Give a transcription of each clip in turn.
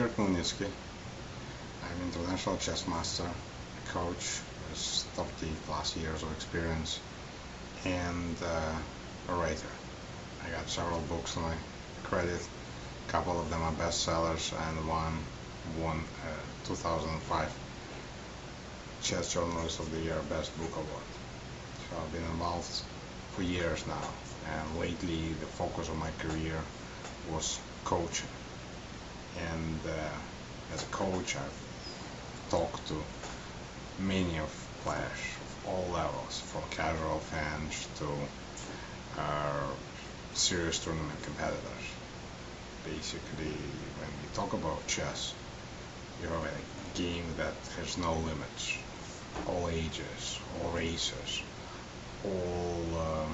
Igor Khmelnitsky. I'm an international chess master, a coach with 30 plus years of experience, and a writer. I got several books to my credit. A couple of them are bestsellers, and one won 2005 Chess Journalist of the Year Best Book Award. So I've been involved for years now, and lately the focus of my career was coaching. And as a coach, I've talked to many of players of all levels, from casual fans to serious tournament competitors. Basically, when we talk about chess, you have a game that has no limits. All ages, all races, all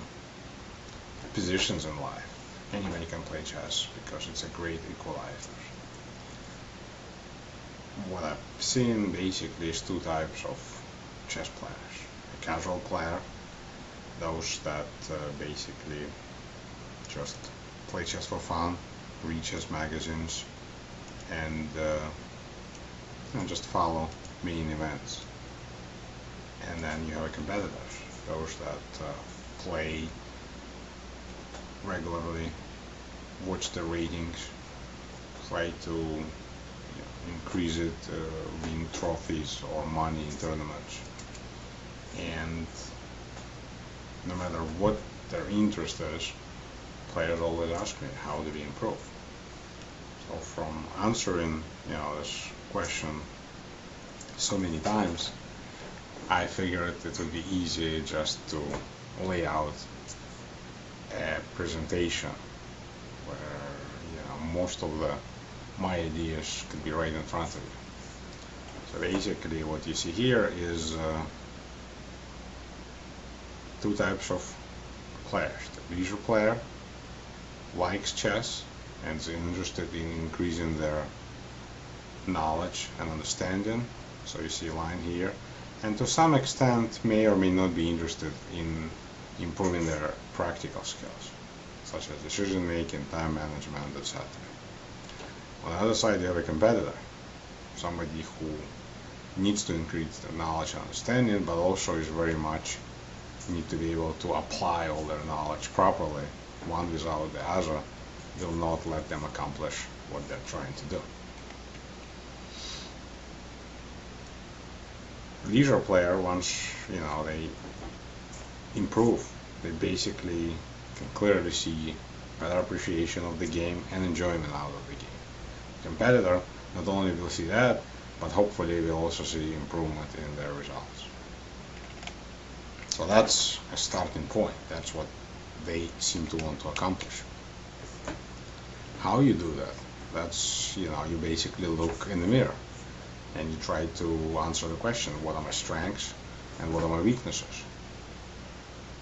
positions in life. Anybody can play chess because it's a great equalizer. What I've seen basically is two types of chess players. A casual player, those that basically just play chess for fun, read chess magazines, and just follow main events. And then you have competitors, those that play regularly, watch the ratings, try to increase it, win trophies or money in tournaments. And no matter what their interest is, players always ask me, how do we improve? So from answering this question so many times, I figured it would be easy just to lay out a presentation where most of my ideas could be right in front of you. So basically what you see here is two types of players. The leisure player likes chess and is interested in increasing their knowledge and understanding. So you see a line here. And to some extent may or may not be interested in improving their practical skills, such as decision making, time management, etc. On the other side, you have a competitor, somebody who needs to increase their knowledge and understanding, but also is very much need to be able to apply all their knowledge properly. One without the other will not let them accomplish what they're trying to do. Leisure player, once they improve, they basically can clearly see better appreciation of the game and enjoyment out of the game. Competitor not only will see that, but hopefully will also see improvement in their results. So that's a starting point. That's what they seem to want to accomplish. How you do that? That's, you basically look in the mirror and you try to answer the question, what are my strengths and what are my weaknesses?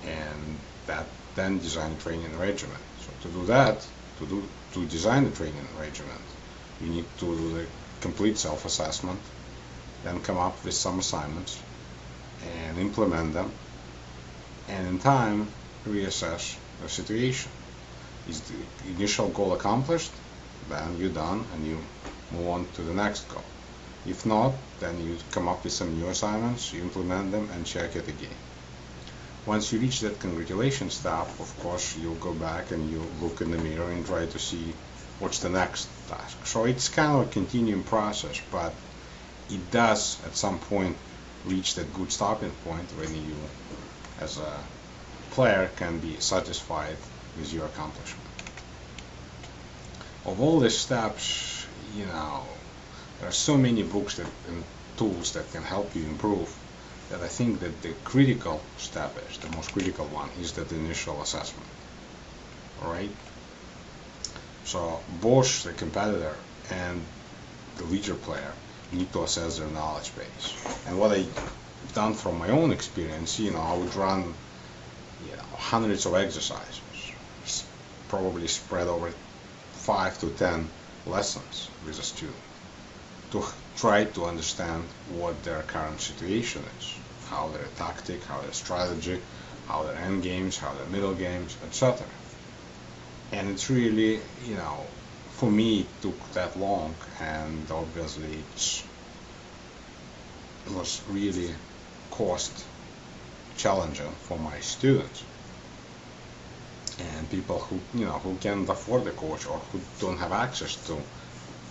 And that then design a training regimen. So to do that, to design the training regimen, you need to do the complete self-assessment, then come up with some assignments and implement them, and in time reassess the situation. Is the initial goal accomplished? Then you're done and you move on to the next goal. If not, then you come up with some new assignments, you implement them and check it again. Once you reach that congratulations step, of course, you'll go back and you look in the mirror and try to see what's the next task. So it's kind of a continuing process, but it does at some point reach that good stopping point when you, as a player, can be satisfied with your accomplishment. Of all these steps, there are so many books and tools that can help you improve, that I think that the critical step is, the most critical one, is that initial assessment. Alright? So both the competitor and the leisure player need to assess their knowledge base. And what I've done from my own experience, I would run hundreds of exercises, probably spread over 5 to 10 lessons with a student, to try to understand what their current situation is, how their tactic, how their strategy, how their end games, how their middle games, etc. And it's really, for me it took that long, and obviously it was really cost challenging for my students and people who can't afford a coach or who don't have access to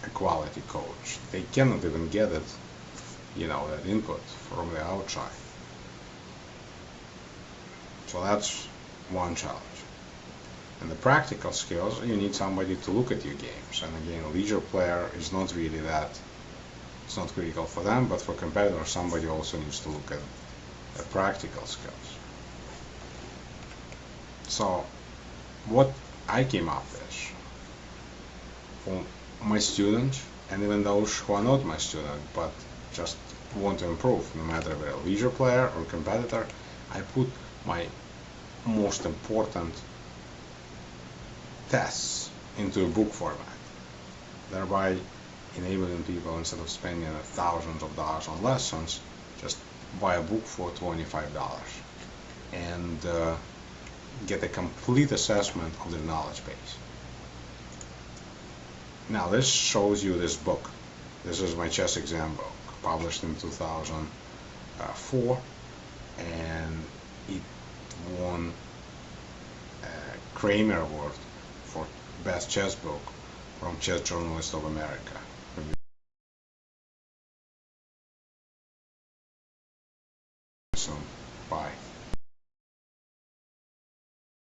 a quality coach. They cannot even get it, that input from the outside. So that's one challenge. And the practical skills, you need somebody to look at your games. And again, a leisure player is not really that, it's not critical for them, but for competitors, somebody also needs to look at the practical skills. So what I came up with for my students, and even those who are not my student but just want to improve, no matter if they're a leisure player or competitor, I put my most important tests into a book format, thereby enabling people, instead of spending thousands of dollars on lessons, just buy a book for $25 and get a complete assessment of the knowledge base. Now this shows you this book. This is my chess exam book, published in 2004, and it won a Kramer Award for Best Chess Book from Chess Journalist of America.